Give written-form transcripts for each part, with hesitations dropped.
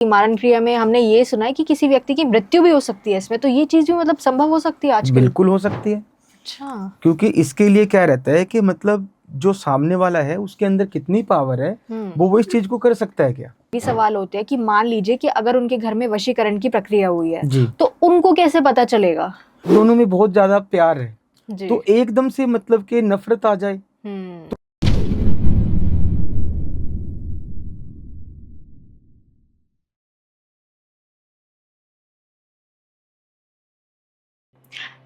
मारण क्रिया में हमने ये सुना है कि किसी व्यक्ति की मृत्यु भी हो सकती है इसमें, तो ये चीज भी मतलब संभव हो सकती है आजकल? बिल्कुल हो सकती है। अच्छा। क्योंकि इसके लिए क्या रहता है कि मतलब जो सामने वाला है उसके अंदर कितनी पावर है, वो इस चीज को कर सकता है क्या। भी सवाल होते हैं कि मान लीजिए कि अगर उनके घर में वशीकरण की प्रक्रिया हुई है जी, तो उनको कैसे पता चलेगा? दोनों में बहुत ज्यादा प्यार है जी। तो एकदम से मतलब कि नफरत आ जाए।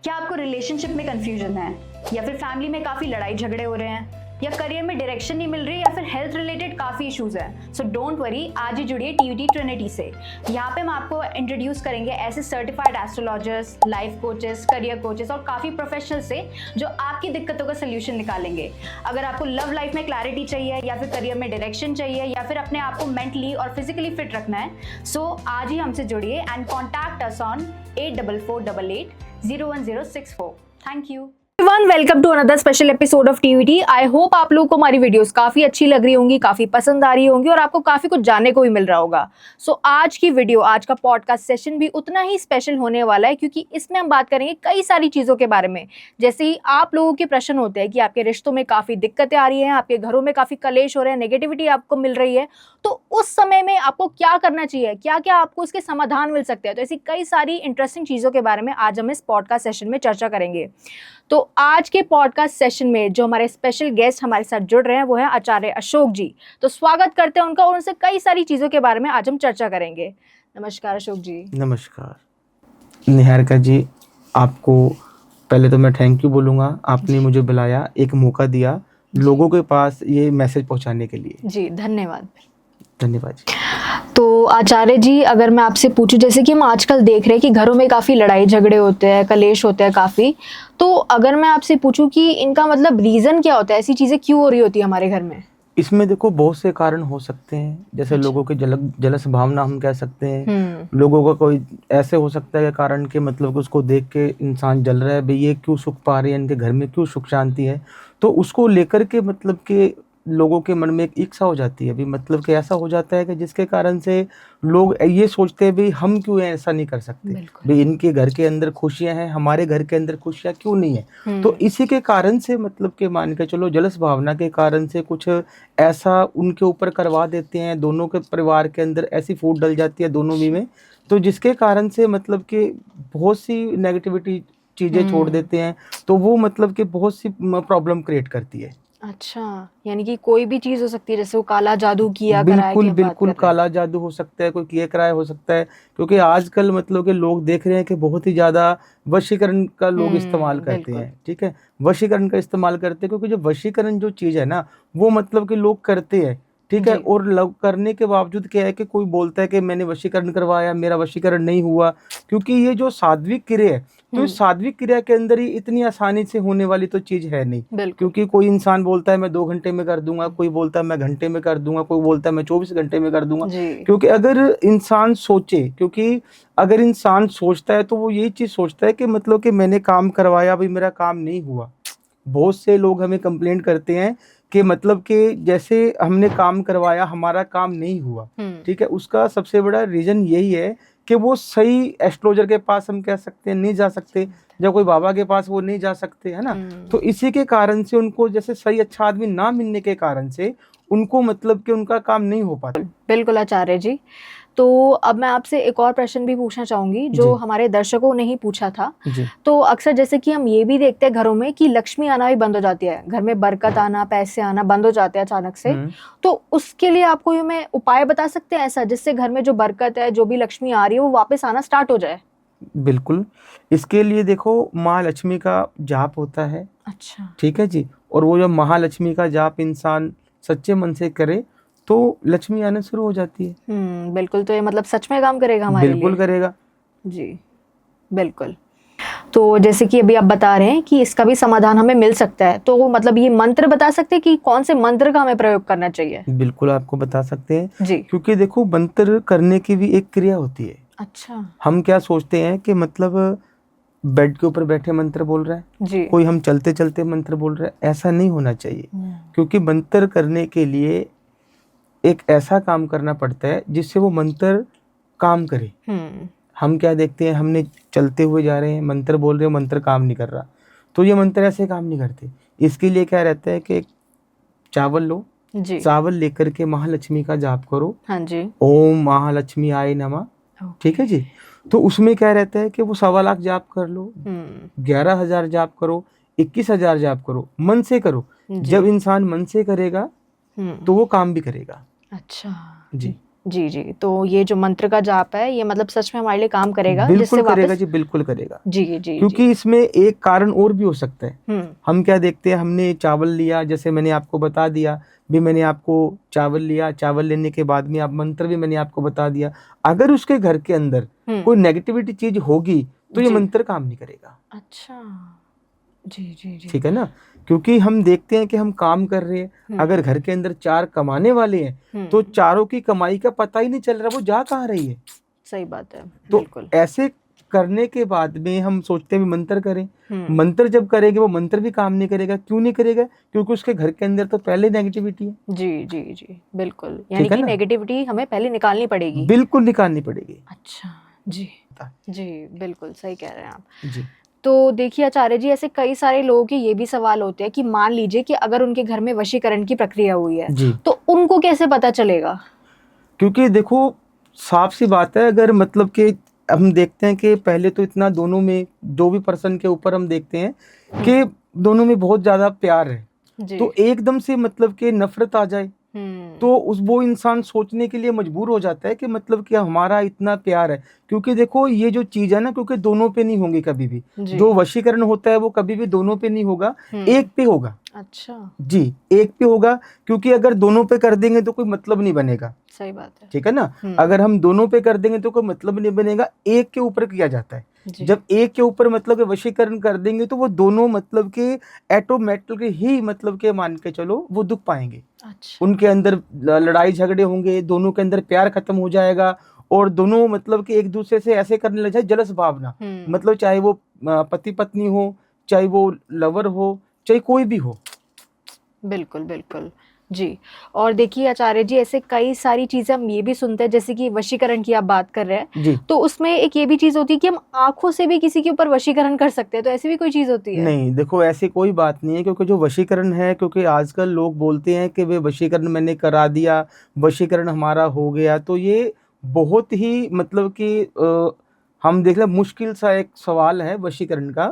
क्या आपको रिलेशनशिप में कंफ्यूजन है, या फिर फैमिली में काफी लड़ाई झगड़े हो रहे हैं, या करियर में डायरेक्शन नहीं मिल रही, या फिर हेल्थ रिलेटेड काफी इश्यूज है? सो डोंट वरी, आज ही जुड़िए टीवीटी ट्रिनिटी से। यहाँ पे हम आपको इंट्रोड्यूस करेंगे ऐसे certified astrologers, life coaches, career coaches और काफी प्रोफेशनल से जो आपकी दिक्कतों का सोल्यूशन निकालेंगे। अगर आपको लव लाइफ में क्लैरिटी चाहिए, या फिर करियर में डायरेक्शन चाहिए, या फिर अपने आप को मेंटली और फिजिकली फिट रखना है, सो आज ही हमसे जुड़िए and contact us on 8448801064। Thank you everyone, welcome to another special episode of TVT. I hope आप लोगों को हमारी वीडियोस काफी अच्छी लग रही होंगी, काफी पसंद आ रही होंगी और आपको काफी कुछ जानने को भी मिल रहा होगा। सो आज की वीडियो, आज का पॉडकास्ट सेशन भी उतना ही स्पेशल होने वाला है, क्योंकि इसमें हम बात करेंगे कई सारी चीजों के बारे में। जैसे ही आप लोगों के प्रश्न होते हैं कि आपके रिश्तों में काफी दिक्कतें आ रही हैं, आपके घरों में काफी कलेश हो रहे हैं, नेगेटिविटी आपको मिल रही है, तो उस समय में आपको क्या करना चाहिए, क्या क्या आपको इसके समाधान मिल सकते हैं। तो ऐसी कई सारी इंटरेस्टिंग चीजों के बारे में आज हम इस पॉडकास्ट सेशन में चर्चा करेंगे। तो आज के पॉडकास्ट सेशन में जो हमारे स्पेशल गेस्ट हमारे साथ जुड़ रहे हैं वो है आचार्य अशोक जी। तो स्वागत करते हैं उनका और उनसे कई सारी चीजों के बारे में आज हम चर्चा करेंगे। नमस्कार अशोक जी। नमस्कार निहारिका जी, आपको पहले तो मैं थैंक यू बोलूँगा, आपने मुझे बुलाया, एक मौका दिया लोगों के पास ये मैसेज पहुंचाने के लिए। जी धन्यवाद। धन्यवाद जी। तो आचार्य जी, अगर मैं आपसे पूछूं, जैसे कि हम आजकल देख रहे हैं कि घरों में काफ़ी लड़ाई झगड़े होते हैं, कलेश होते हैं काफ़ी, तो अगर मैं आपसे पूछूं कि इनका मतलब रीज़न क्या होता है, ऐसी चीज़ें क्यों हो रही होती है हमारे घर में? इसमें देखो बहुत से कारण हो सकते हैं, जैसे लोगों के जलस भावना हम कह सकते हैं। लोगों का कोई ऐसे हो सकता है कारण कि मतलब कि उसको देख के इंसान जल रहा है, भाई ये क्यों सुख पा रहे हैं, इनके घर में क्यों सुख शांति है, तो उसको लेकर के मतलब कि लोगों के मन में एक इच्छा हो जाती है, भी मतलब कि ऐसा हो जाता है कि जिसके कारण से लोग ये सोचते हैं भाई हम क्यों ऐसा नहीं कर सकते, भाई इनके घर के अंदर खुशियां हैं, हमारे घर के अंदर खुशियां क्यों नहीं है। तो इसी के कारण से मतलब कि मान के चलो जलस भावना के कारण से कुछ ऐसा उनके ऊपर करवा देते हैं, दोनों के परिवार के अंदर ऐसी फूट डल जाती है दोनों में, तो जिसके कारण से मतलब कि बहुत सी नेगेटिविटी चीजें छोड़ देते हैं, तो वो मतलब कि बहुत सी प्रॉब्लम क्रिएट करती है। अच्छा, यानी कि कोई भी चीज़ हो सकती है, जैसे वो काला जादू किया कराया बिल्कुल की हम बात बिल्कुल कर रहे हैं। काला जादू हो सकता है, कोई किए कराया हो सकता है, क्योंकि आजकल मतलब कि लोग देख रहे हैं कि बहुत ही ज्यादा वशीकरण का लोग इस्तेमाल करते हैं। ठीक है, वशीकरण का इस्तेमाल करते हैं, क्योंकि जो वशीकरण जो चीज है ना, वो मतलब कि लोग करते हैं। ठीक है, और लोग करने के बावजूद क्या है कि कोई बोलता है कि मैंने वशीकरण करवाया, मेरा वशीकरण नहीं हुआ, क्योंकि ये जो सात्विक क्रिया है, तो इस सात्विक क्रिया के अंदर ही इतनी आसानी से होने वाली तो चीज है नहीं। क्योंकि कोई इंसान बोलता है मैं 2 घंटे में कर दूंगा, कोई बोलता है मैं घंटे में कर दूंगा, कोई बोलता है मैं 24 घंटे में कर दूंगा। क्योंकि अगर इंसान सोचे, क्योंकि अगर इंसान सोचता है तो वो यही चीज सोचता है कि मतलब कि मैंने काम करवाया, भाई मेरा काम नहीं हुआ। बहुत से लोग हमें कंप्लेंट करते हैं कि मतलब कि जैसे हमने काम करवाया, हमारा काम नहीं हुआ। ठीक है, उसका सबसे बड़ा रीजन यही है कि वो सही एस्ट्रोलॉजर के पास हम कह सकते हैं नहीं जा सकते, जब कोई बाबा के पास वो नहीं जा सकते, है ना। तो इसी के कारण से उनको जैसे सही अच्छा आदमी ना मिलने के कारण से उनको मतलब कि उनका काम नहीं हो पाता। बिल्कुल आचार्य जी। तो अब मैं आपसे एक और प्रश्न भी पूछना चाहूंगी जो हमारे दर्शकों ने ही पूछा था। तो अक्सर जैसे कि हम ये भी देखते हैं घरों में कि लक्ष्मी आना भी बंद हो जाती है, घर में बरकत आना, पैसे आना बंद हो जाते हैं अचानक से। तो उसके लिए आपको ये मैं उपाय बता सकते हैं ऐसा, जिससे घर में जो बरकत है, जो भी लक्ष्मी आ रही है, वो वापस आना स्टार्ट हो जाए? बिल्कुल, इसके लिए देखो महालक्ष्मी का जाप होता है। अच्छा, ठीक है जी, और वो जब महालक्ष्मी का जाप इंसान सच्चे मन से करे तो लक्ष्मी आना शुरू हो जाती है। बिल्कुल। तो ये मतलब सच में काम करेगा हमारे लिए? बिल्कुल करेगा जी, बिल्कुल। तो जैसे कि अभी आप बता रहे हैं कि इसका भी समाधान हमें मिल सकता है, तो मतलब ये मंत्र बता सकते हैं कि कौन से मंत्र का हमें प्रयोग करना चाहिए? बिल्कुल आपको बता सकते हैं जी। क्योंकि देखो मंत्र करने की भी एक क्रिया होती है। अच्छा। हम क्या सोचते हैं कि मतलब बेड के ऊपर बैठे मंत्र बोल रहा है जी। कोई, हम चलते चलते मंत्र बोल रहे हैं, ऐसा नहीं होना चाहिए। क्योंकि मंत्र करने के लिए एक ऐसा काम करना पड़ता है जिससे वो मंत्र काम करे। हम क्या देखते हैं, हमने चलते हुए जा रहे हैं, मंत्र बोल रहे हैं, मंत्र काम नहीं कर रहा, तो ये मंत्र ऐसे काम नहीं करते। इसके लिए क्या रहता है कि चावल लो जी। चावल लेकर के महालक्ष्मी का जाप करो। हाँ जी। ओम महालक्ष्मी आय नमः। ठीक है जी। तो उसमें क्या रहता है कि वो 1.25 लाख जाप कर लो, 11,000 जाप करो, 21,000 जाप करो, मन से करो। जब इंसान मन से करेगा तो वो काम भी करेगा। अच्छा जी जी जी। तो ये जो मंत्र का जाप है ये मतलब सच में हमारे लिए काम करेगा? बिल्कुल करेगा जी, बिल्कुल करेगा। जी जी। क्योंकि इसमें एक कारण और भी हो सकता है। हम क्या देखते हैं, हमने चावल लिया, जैसे मैंने आपको बता दिया भी, मैंने आपको चावल लिया, चावल लेने के बाद में आप मंत्र भी मैंने आपको बता दिया। अगर उसके घर के अंदर कोई नेगेटिविटी चीज होगी तो ये मंत्र काम नहीं करेगा। अच्छा जी जी जी। ठीक है ना। क्योंकि हम देखते हैं कि हम काम कर रहे हैं, अगर घर के अंदर 4 कमाने वाले हैं तो चारों की कमाई का पता ही नहीं चल रहा वो जा कहाँ रही है। सही बात है। तो बिल्कुल। ऐसे करने के बाद में हम सोचते हैं मंत्र करें। मंत्र जब करेंगे वो मंत्र भी काम नहीं करेगा। क्यों नहीं करेगा? क्योंकि उसके घर के अंदर तो पहले नेगेटिविटी है। जी जी जी बिल्कुल। यानी कि नेगेटिविटी हमें पहले निकालनी पड़ेगी। बिल्कुल निकालनी पड़ेगी। अच्छा जी जी बिल्कुल सही कह रहे हैं आप जी। तो देखिए आचार्य जी, ऐसे कई सारे लोगों के ये भी सवाल होते हैं कि मान लीजिए कि अगर उनके घर में वशीकरण की प्रक्रिया हुई है जी, तो उनको कैसे पता चलेगा? क्योंकि देखो साफ सी बात है, अगर मतलब कि हम देखते हैं कि पहले तो इतना दोनों में, जो भी पर्सन के ऊपर हम देखते हैं कि दोनों में बहुत ज्यादा प्यार है, तो एकदम से मतलब कि नफरत आ जाए तो वो इंसान सोचने के लिए मजबूर हो जाता है कि मतलब कि हमारा इतना प्यार है। क्योंकि देखो ये जो चीज है ना, क्योंकि दोनों पे नहीं होंगी कभी भी। जो वशीकरण होता है वो कभी भी दोनों पे नहीं होगा, एक पे होगा। अच्छा जी, एक पे होगा। क्योंकि अगर दोनों पे कर देंगे तो कोई मतलब नहीं बनेगा। सही बात है। ठीक है ना। अगर हम दोनों पे कर देंगे तो कोई मतलब नहीं बनेगा, एक के ऊपर किया जाता है। जब एक के ऊपर मतलब कि वशीकरण कर देंगे तो वो दोनों मतलब के ऑटोमेटिकली ही मतलब के मान के चलो वो दुख पाएंगे। अच्छा। उनके अंदर लड़ाई झगड़े होंगे, दोनों के अंदर प्यार खत्म हो जाएगा और दोनों मतलब कि एक दूसरे से ऐसे करने लग जाए, जलस भावना। मतलब चाहे वो पति पत्नी हो, चाहे वो लवर हो, चाहे कोई भी हो। बिल्कुल बिल्कुल जी। और देखिए आचार्य जी, ऐसे कई सारी चीजें हम ये भी सुनते हैं, जैसे कि वशीकरण की आप बात कर रहे हैं जी। तो उसमें एक ये भी चीज होती है कि हम आंखों से भी किसी के ऊपर वशीकरण कर सकते हैं, तो ऐसी भी कोई चीज होती है? नहीं, देखो ऐसी कोई बात नहीं है। क्योंकि जो वशीकरण है, क्योंकि आजकल लोग बोलते हैं कि वे वशीकरण मैंने करा दिया, वशीकरण हमारा हो गया, तो ये बहुत ही मतलब कि हम देख लें मुश्किल सा एक सवाल है वशीकरण का।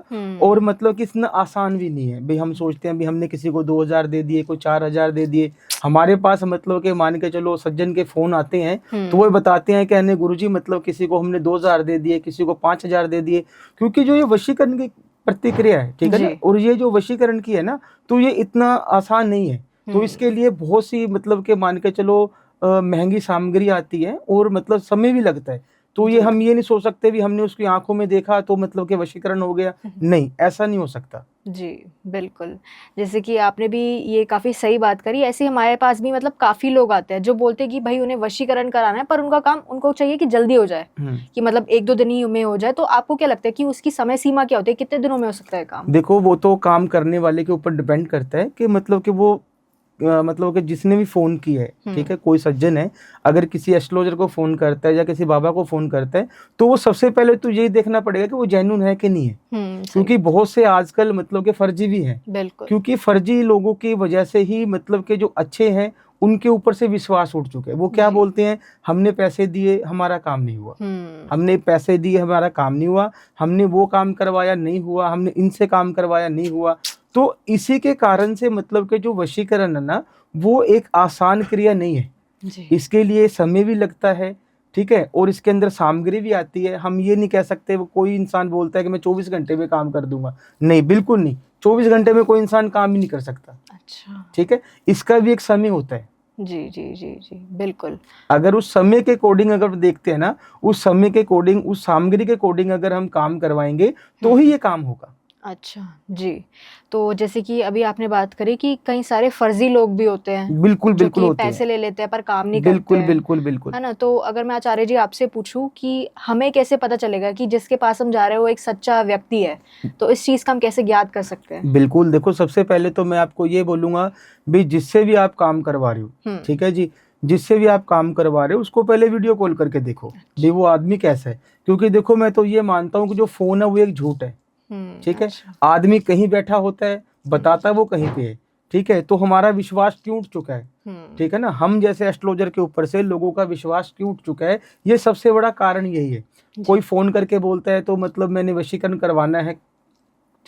और मतलब कि इतना आसान भी नहीं है भाई। हम सोचते हैं भी हमने किसी को 2,000 दे दिए, कोई 4,000 दे दिए। हमारे पास मतलब कि मान के चलो सज्जन के फोन आते हैं तो वो बताते हैं कि अने गुरुजी मतलब किसी को हमने 2,000 दे दिए, किसी को 5,000 दे दिए। क्योंकि जो ये वशीकरण की प्रतिक्रिया है, ठीक है ना, और ये जो वशीकरण की है ना, तो ये इतना आसान नहीं है। तो इसके लिए बहुत सी मतलब के मान के चलो महंगी सामग्री आती है और मतलब समय भी लगता है। तो ये हम ये नहीं सोच सकते भी हमने उसकी आंखों में देखा तो मतलब कि वशीकरण हो गया। नहीं, ऐसा नहीं हो सकता। जी बिल्कुल। जैसे कि आपने भी ये काफ़ी सही बात करी। ऐसे हमारे पास भी मतलब काफ़ी लोग आते हैं जो बोलते हैं कि भाई उन्हें वशीकरण कराना है, पर उनका काम उनको चाहिए कि जल्दी हो जाए, कि मतलब 1-2 दिन ही में हो जाए। तो आपको क्या लगता है कि उसकी समय सीमा क्या होती है, कितने दिनों में हो सकता है काम? देखो वो तो काम करने वाले के ऊपर डिपेंड करता है कि मतलब कि वो मतलब कि जिसने भी फोन की है, ठीक है, कोई सज्जन है अगर किसी एस्ट्रोलॉजर को फोन करता है या किसी बाबा को फोन करता है तो वो सबसे पहले तो यही देखना पड़ेगा कि वो जेन्युइन है कि नहीं है। क्योंकि बहुत से आजकल मतलब के फर्जी भी हैं। क्योंकि फर्जी लोगों की वजह से ही मतलब के जो अच्छे हैं उनके ऊपर से विश्वास उठ चुके हैं। वो क्या बोलते हैं, हमने पैसे दिए हमारा काम नहीं हुआ, हमने पैसे दिए हमारा काम नहीं हुआ, हमने वो काम करवाया नहीं हुआ, हमने इनसे काम करवाया नहीं हुआ। तो इसी के कारण से मतलब के जो वशीकरण है ना, वो एक आसान क्रिया नहीं है जी। इसके लिए समय भी लगता है, ठीक है, और इसके अंदर सामग्री भी आती है। हम ये नहीं कह सकते, वो कोई इंसान बोलता है कि मैं 24 घंटे में काम कर दूंगा, नहीं, बिल्कुल नहीं। 24 घंटे में कोई इंसान काम ही नहीं कर सकता। अच्छा। ठीक है, इसका भी एक समय होता है। जी जी जी जी बिल्कुल। अगर उस समय के अकॉर्डिंग अगर देखते हैं ना, उस समय के अकॉर्डिंग, उस सामग्री के अकॉर्डिंग अगर हम काम करवाएंगे तो ही ये काम होगा। अच्छा जी। तो जैसे कि अभी आपने बात करी कि कई सारे फर्जी लोग भी होते हैं, बिल्कुल जो बिल्कुल कि होते पैसे हैं, ले लेते हैं पर काम नहीं बिल्कुल करते हैं, बिल्कुल बिल्कुल। है ना। तो अगर मैं आचार्य जी आपसे पूछूं कि हमें कैसे पता चलेगा कि जिसके पास हम जा रहे हैं वो एक सच्चा व्यक्ति है, तो इस चीज का हम कैसे ज्ञात कर सकते हैं? बिल्कुल, देखो सबसे पहले तो मैं आपको ये बोलूंगा भी जिससे भी आप काम करवा रहे हो, ठीक है जी, जिससे भी आप काम करवा रहे हो उसको पहले वीडियो कॉल करके देखो भी वो आदमी कैसा है। क्योंकि देखो मैं तो ये मानता हूँ कि जो फोन है वो एक झूठ है, ठीक है। अच्छा। आदमी कहीं बैठा होता है, बताता वो कहीं पे है, ठीक है। तो हमारा विश्वास टूट चुका है, ठीक है ना। हम जैसे एस्ट्रोलॉजर के ऊपर से लोगों का विश्वास टूट चुका है, ये सबसे बड़ा कारण यही है। कोई फोन करके बोलता है तो मतलब मैंने वशीकरण करवाना है,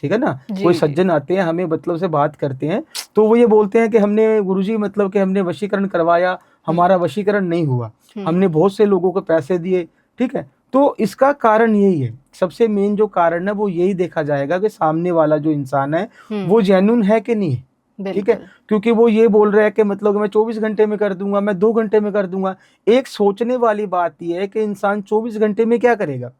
ठीक है ना। कोई सज्जन आते हैं हमें मतलब से बात करते हैं तो वो ये बोलते हैं कि हमने गुरुजी मतलब कि हमने वशीकरण करवाया, हमारा वशीकरण नहीं हुआ, हमने बहुत से लोगों को पैसे दिए, ठीक है। तो इसका कारण यही है, सबसे मेन जो कारण है वो यही देखा जाएगा कि सामने वाला जो इंसान है वो जेन्युइन है कि नहीं है, ठीक है। क्योंकि वो ये बोल रहा है कि मतलब मैं 24 घंटे में कर दूंगा, मैं 2 घंटे में कर दूंगा। एक सोचने वाली बात यह है कि इंसान 24 घंटे में क्या करेगा,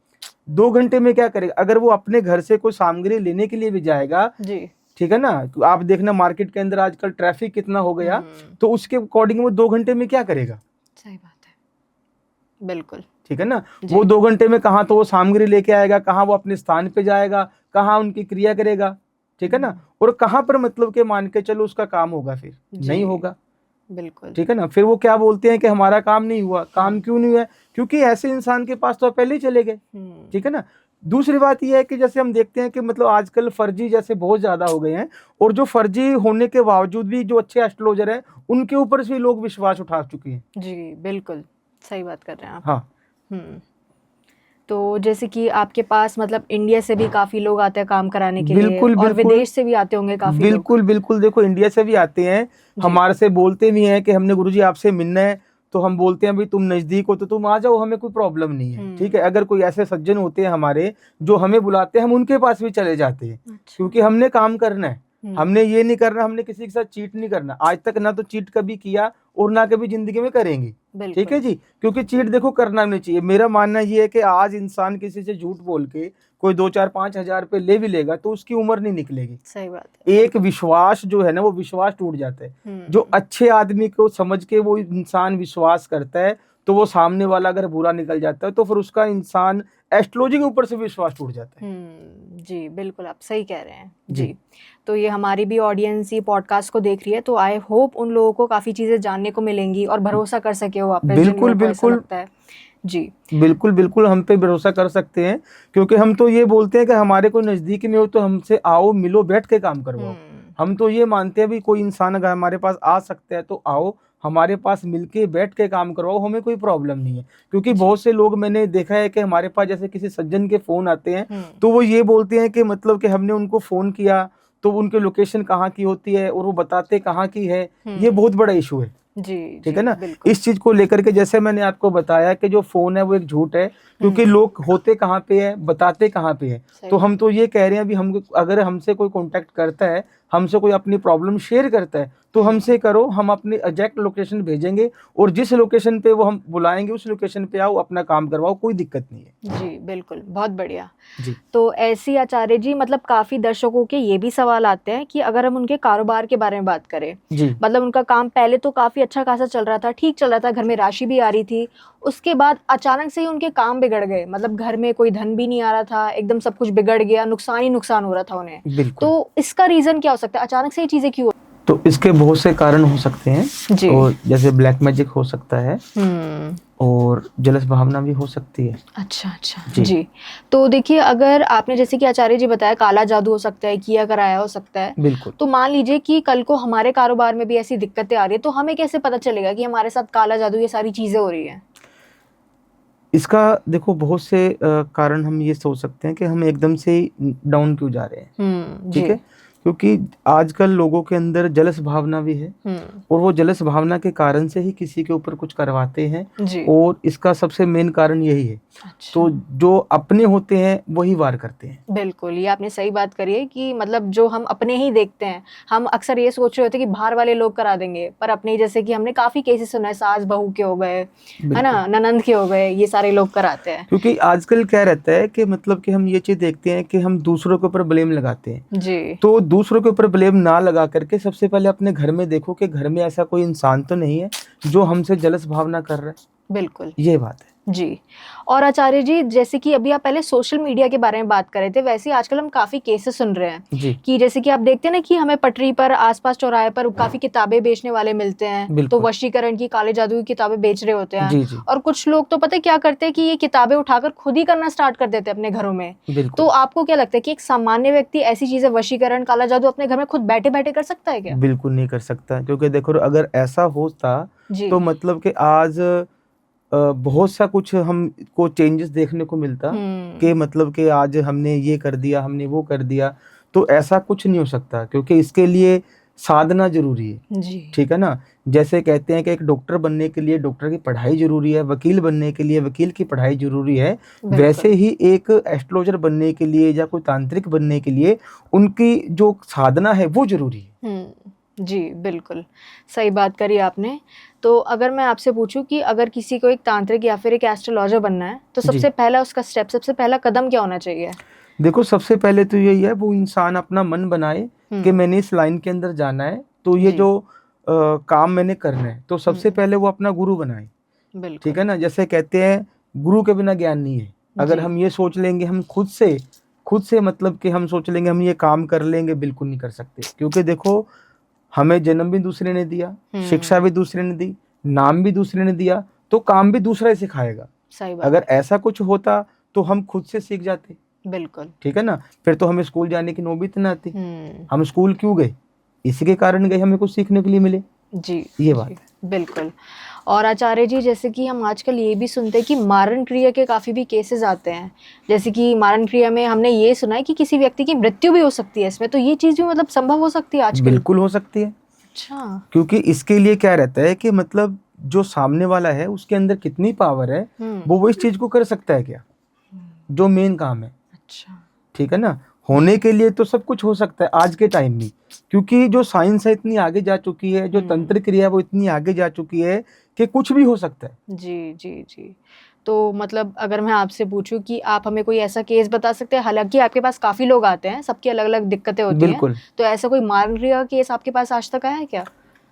2 घंटे में क्या करेगा। अगर वो अपने घर से कोई सामग्री लेने के लिए भी जाएगा जी, ठीक है ना, तो आप देखना मार्केट के अंदर आजकल ट्रैफिक कितना हो गया, तो उसके अकॉर्डिंग वो 2 घंटे में क्या करेगा। सही बात है, बिल्कुल, ठीक है ना। वो 2 घंटे में कहाँ तो वो सामग्री लेके आएगा, कहाँ वो अपने स्थान पे जाएगा, कहाँ उनकी क्रिया करेगा, ठीक है ना। और कहाँ पर मतलब के मान के चलो उसका काम होगा, फिर नहीं होगा, बिल्कुल, ठीक है ना। फिर वो क्या बोलते हैं कि हमारा काम नहीं हुआ। काम क्यों नहीं हुआ, क्योंकि ऐसे इंसान के पास तो पहले ही चले गए, ठीक है ना। दूसरी बात यह है कि जैसे हम देखते हैं कि मतलब आजकल फर्जी जैसे बहुत ज्यादा हो गए हैं, और जो फर्जी होने के बावजूद भी जो अच्छे एस्ट्रोलॉजर हैं उनके ऊपर से लोग विश्वास उठा चुके हैं। जी बिल्कुल सही बात कर रहे हैं आप। हाँ, तो जैसे कि आपके पास मतलब इंडिया से भी काफी लोग आते हैं काम कराने के लिए, बिल्कुल, और विदेश से भी आते होंगे काफी बिल्कुल लोग। बिल्कुल। देखो इंडिया से भी आते हैं, हमारे से बोलते भी हैं कि हमने गुरुजी आपसे मिलना है, तो हम बोलते हैं भाई तुम नजदीक हो तो तुम आ जाओ, हमें कोई प्रॉब्लम नहीं है, ठीक है। अगर कोई ऐसे सज्जन होते हैं हमारे जो हमें बुलाते हैं, हम उनके पास भी चले जाते हैं। अच्छा। क्योंकि हमने काम करना है, हमने ये नहीं करना, हमने किसी के साथ चीट नहीं करना। आज तक ना तो चीट कभी किया और ना कभी जिंदगी में करेंगे, ठीक है जी। क्योंकि चीट देखो करना नहीं चाहिए। मेरा मानना ये है कि आज इंसान किसी से झूठ बोल के कोई 2, 4, 5 हजार रुपए ले भी लेगा तो उसकी उम्र नहीं निकलेगी। सही बात है। एक विश्वास जो है ना वो विश्वास टूट जाता है। जो अच्छे आदमी को समझ के वो इंसान विश्वास करता है, तो वो सामने वाला अगर बुरा निकल जाता है तो फिर उसका इंसान एस्ट्रोलॉजी के ऊपर से विश्वास टूट जाता है। जी बिल्कुल, आप सही कह रहे हैं जी। तो ये हमारी भी ऑडियंस ये पॉडकास्ट को देख रही है, तो आई होप उन लोगों को काफी चीजें जानने को मिलेंगी और भरोसा कर सके वो आप पे। बिल्कुल बिल्कुल जी बिल्कुल बिल्कुल, हम पे भरोसा कर सकते हैं। क्योंकि हम तो ये बोलते हैं कि हमारे कोई नजदीक में हो तो हमसे आओ, मिलो, बैठ के काम करवाओ। हम तो ये मानते हैं भी कोई इंसान अगर हमारे पास आ सकता है तो आओ, हमारे पास मिलके बैठ के काम करवाओ, हमें कोई प्रॉब्लम नहीं है। क्योंकि बहुत से लोग मैंने देखा है कि हमारे पास जैसे किसी सज्जन के फोन आते हैं तो वो ये बोलते हैं कि मतलब कि हमने उनको फोन किया तो उनकी लोकेशन कहाँ की होती है और वो बताते कहाँ की है। ये बहुत बड़ा इशू है जी, ठीक है ना। इस चीज को लेकर के जैसे मैंने आपको बताया कि जो फोन है वो एक झूठ है, क्योंकि लोग होते कहाँ पे है, बताते कहाँ पे है। तो हम तो ये कह रहे हैं अभी हम अगर हमसे कोई कांटेक्ट करता है, हमसे कोई अपनी प्रॉब्लम शेयर करता है तो हमसे करो, हम अपनी एग्जैक्ट लोकेशन भेजेंगे और जिस लोकेशन पे वो हम बुलाएंगे उस लोकेशन पे आओ, अपना काम करवाओ, कोई दिक्कत नहीं है। जी बिल्कुल, बहुत बढ़िया जी। तो ऐसी आचार्य जी मतलब काफी दर्शकों के ये भी सवाल आते हैं कि अगर हम उनके कारोबार के बारे में बात करें जी, मतलब उनका काम पहले तो काफी अच्छा खासा चल रहा था, ठीक चल रहा था, घर में राशि भी आ रही थी, उसके बाद अचानक से ही उनके काम बिगड़ गए, मतलब घर में कोई धन भी नहीं आ रहा था, एकदम सब कुछ बिगड़ गया, नुकसान ही नुकसान हो रहा था उन्हें। तो इसका रीजन क्या हो सकता है, अचानक से ये चीजें क्यों? तो इसके बहुत से कारण हो सकते हैं जी। और जैसे ब्लैक मैजिक हो सकता है और जलस भावना भी हो सकती है। अच्छा जी। तो देखिए अगर आपने जैसे कि आचार्य जी बताया काला जादू हो सकता है, किया कराया हो सकता है, बिल्कुल। तो मान लीजिए कि कल को हमारे कारोबार में भी ऐसी दिक्कतें आ रही है, तो हमें कैसे पता चलेगा कि हमारे साथ काला जादू ये सारी चीजें हो रही है? इसका देखो बहुत से कारण हम ये सोच सकते हैं कि हम एकदम से डाउन क्यों जा रहे हैं, ठीक है। क्योंकि आजकल लोगों के अंदर जलस भावना भी है और वो जलस भावना के कारण से ही किसी के ऊपर कुछ करवाते हैं और इसका सबसे मेन कारण यही है। अच्छा। तो जो अपने होते हैं वही वार करते हैं। बिल्कुल, ये आपने सही बात करी है कि मतलब जो हम अपने ही देखते हैं, हम अक्सर ये सोच रहे होते हैं कि बाहर वाले लोग करा देंगे, पर अपने जैसे कि हमने काफी केसेस सुना है, सास बहू के हो गए है ना, ननंद के हो गए, ये सारे लोग कराते हैं। क्योंकि आजकल क्या रहता है कि मतलब कि हम ये चीज देखते हैं कि हम दूसरों के ऊपर ब्लेम लगाते हैं जी। तो दूसरों के ऊपर ब्लेम ना लगा करके सबसे पहले अपने घर में देखो कि घर में ऐसा कोई इंसान तो नहीं है जो हमसे जलस भावना कर रहा है। बिल्कुल, ये बात है जी। और आचार्य जी, जैसे कि अभी आप पहले सोशल मीडिया के बारे में बात कर रहे थे, वैसे ही आजकल हम काफ़ी केसेस सुन रहे हैं जी कि जैसे कि आप देखते हैं ना कि हमें पटरी पर, आसपास चौराहे पर काफ़ी किताबें बेचने वाले मिलते हैं, तो बिल्कुल। वशीकरण की, काले जादू की किताबें बेच रहे होते हैं। जी जी और कुछ लोग तो पता है क्या करते हैं कि ये किताबें उठाकर खुद ही करना स्टार्ट कर देते हैं अपने घरों में। तो बिल्कुल। आपको क्या लगता है कि एक सामान्य व्यक्ति ऐसी चीजें, वशीकरण, काला जादू अपने घर में खुद बैठे बैठे कर सकता है क्या? बिल्कुल नहीं कर सकता, क्योंकि देखो अगर ऐसा होता जी। तो मतलब कि आज बहुत सा कुछ हमको चेंजेस देखने को मिलता, कि मतलब कि आज हमने ये कर दिया, हमने वो कर दिया। तो ऐसा कुछ नहीं हो सकता, क्योंकि इसके लिए साधना जरूरी है। जी। ठीक है ना। जैसे कहते हैं कि एक डॉक्टर बनने के लिए डॉक्टर की पढ़ाई जरूरी है, वकील बनने के लिए वकील की पढ़ाई जरूरी है, वैसे ही एक एस्ट्रोलॉजर बनने के लिए या कोई तांत्रिक बनने के लिए उनकी जो साधना है वो जरूरी है। जी, बिल्कुल सही बात करी आपने। तो अगर मैं आपसे पूछूं कि अगर किसी को एक तांत्रिक या फिर एक एस्ट्रोलॉजर बनना है, तो जी। सबसे पहला उसका स्टेप, सबसे पहला कदम क्या होना चाहिए? देखो सबसे पहले तो यही है, वो इंसान अपना मन बनाए कि मैंने इस लाइन के अंदर जाना है, तो ये जी। जो काम मैंने करना है, तो सबसे पहले वो अपना गुरु बनाए। बिल्कुल। ठीक है ना। जैसे कहते हैं गुरु के बिना ज्ञान नहीं है। अगर जी। हम ये सोच लेंगे हम खुद से मतलब कि हम सोच लेंगे हम ये काम कर लेंगे, बिल्कुल नहीं कर सकते। क्योंकि देखो हमें जन्म भी दूसरे ने दिया, शिक्षा भी दूसरे ने दी, नाम भी दूसरे ने दिया, तो काम भी दूसरा ही सिखाएगा। सही बात। अगर ऐसा कुछ होता तो हम खुद से सीख जाते। बिल्कुल। ठीक है ना। फिर तो हमें स्कूल जाने की नौबत न आती। हम स्कूल क्यों गए? इसी के कारण गए, हमें कुछ सीखने के लिए मिले। जी। ये बात जी, बिल्कुल। और आचार्य जी, जैसे कि हम आजकल ये भी सुनते हैं कि मारण क्रिया के काफ़ी भी केसेस आते हैं। जैसे कि मारण क्रिया में हमने ये सुना है कि किसी व्यक्ति की मृत्यु भी हो सकती है इसमें, तो ये चीज़ भी मतलब संभव हो सकती है आजकल? बिल्कुल हो सकती है। अच्छा। क्योंकि इसके लिए क्या रहता है कि मतलब जो सामने वाला है उसके अंदर कितनी पावर है, वो इस चीज को कर सकता है क्या, जो मेन काम है। अच्छा। ठीक है ना। होने के लिए तो सब कुछ हो सकता है आज के टाइम में, क्योंकि जो साइंस है इतनी आगे जा चुकी है, जो तंत्र क्रिया है वो इतनी आगे जा चुकी है कि कुछ भी हो सकता है। जी, जी, जी। तो मतलब अगर मैं आपसे पूछूं कि आप हमें कोई ऐसा केस बता सकते हैं, हालांकि आपके पास काफ़ी लोग आते हैं, सबकी अलग-अलग दिक्कतें होती हैं, बिल्कुल। तो ऐसा कोई मारण क्रिया का केस आपके पास आज तक आया है क्या?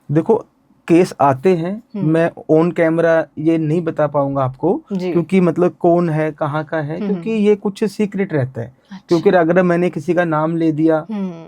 देखो केस आते हैं, मैं ऑन कैमरा ये नहीं बता पाऊंगा आपको, जी। क्योंकि मतलब कौन है कहाँ का है, क्योंकि ये कुछ सीक्रेट रहता है। अच्छा। क्योंकि अगर मैंने किसी का नाम ले दिया,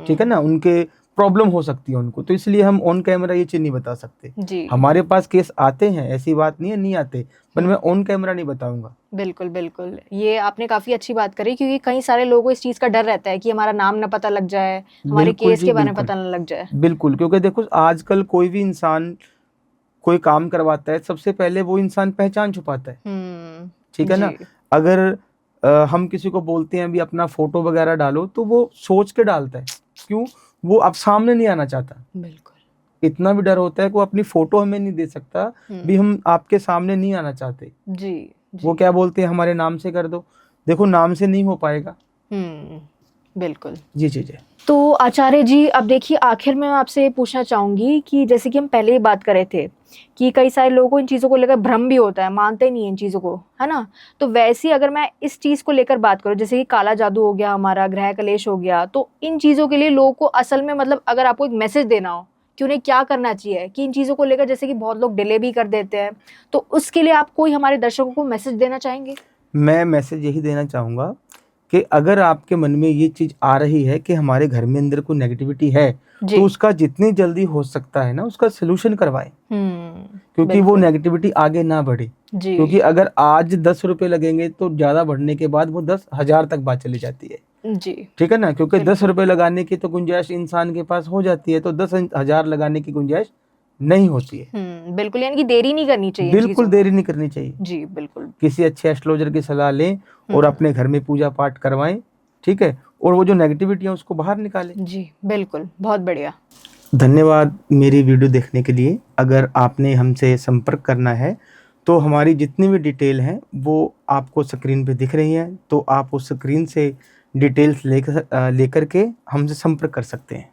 ठीक है ना, उनके प्रॉब्लम हो सकती है उनको, तो इसलिए हम ऑन कैमरा ये चीज नहीं बता सकते। जी। हमारे पास केस आते हैं, ऐसी बात नहीं है नहीं आते, पर मैं ऑन कैमरा नहीं बताऊंगा। बिल्कुल, बिल्कुल। ये आपने काफ़ी अच्छी बात करी, क्योंकि कई सारे लोगों को इस चीज़ का डर रहता है कि हमारा नाम ना पता लग जाए, हमारे बिल्कुल केस जी, के बारे में बिल्कुल। पता ना लग जाए। बिल्कुल, क्योंकि देखो आजकल कोई भी इंसान कोई काम करवाता है, सबसे पहले वो इंसान पहचान छुपाता है। ठीक है ना। जी। अगर हम किसी को बोलते हैं अभी अपना फोटो वगैरह डालो, तो वो सोच के डालता है। क्यों? वो अब सामने नहीं आना चाहता। बिल्कुल। इतना भी डर होता है कि वो अपनी फोटो हमें नहीं दे सकता, भी हम आपके सामने नहीं आना चाहते। जी, जी। वो क्या बोलते हैं, हमारे नाम से कर दो। देखो नाम से नहीं हो पाएगा। बिल्कुल। जी जी जी। तो आचार्य जी, अब देखिए आखिर में मैं आपसे ये पूछना चाहूँगी कि जैसे कि हम पहले ही बात कर रहे थे कि कई सारे लोगों को इन चीज़ों को लेकर भ्रम भी होता है, मानते नहीं हैं इन चीज़ों को, है ना? तो वैसे ही अगर मैं इस चीज़ को लेकर बात करूँ, जैसे कि काला जादू हो गया, हमारा ग्रह कलेश हो गया, तो इन चीज़ों के लिए लोगों को असल में मतलब अगर आपको एक मैसेज देना हो कि उन्हें क्या करना चाहिए, कि इन चीज़ों को लेकर जैसे कि बहुत लोग डिले भी कर देते हैं, तो उसके लिए आप कोई हमारे दर्शकों को मैसेज देना चाहेंगे? मैं मैसेज यही देना चाहूँगा कि अगर आपके मन में ये चीज़ आ रही है कि हमारे घर में अंदर कोई नेगेटिविटी है, जी। तो उसका जितनी जल्दी हो सकता है ना उसका सलूशन करवाएं, क्योंकि वो बिल्कुल। नेगेटिविटी आगे ना बढ़े। जी। क्योंकि अगर आज 10 रुपए लगेंगे तो ज़्यादा बढ़ने के बाद वो 10,000 तक बात चली जाती है। जी। ठीक है ना। क्योंकि 10 बिल्कुल। रुपए लगाने की तो गुंजाइश इंसान के पास हो जाती है, तो 10,000 लगाने की गुंजाइश नहीं होती है। बिल्कुल, यानी कि देरी नहीं करनी चाहिए इन बिल्कुल चीज़ों में। देरी नहीं करनी चाहिए। जी, बिल्कुल। किसी अच्छे एस्ट्रोलॉजर की सलाह लें और अपने घर में पूजा पाठ करवाएं। ठीक है। और वो जो नेगेटिविटी है उसको बाहर निकालें। जी, बिल्कुल, बहुत बढ़िया। धन्यवाद मेरी वीडियो देखने के लिए। अगर आपने हमसे संपर्क करना है तो हमारी जितनी भी डिटेल हैं वो आपको स्क्रीन पे दिख रही हैं, तो आप उस स्क्रीन से डिटेल्स लेकर के हमसे संपर्क कर सकते हैं।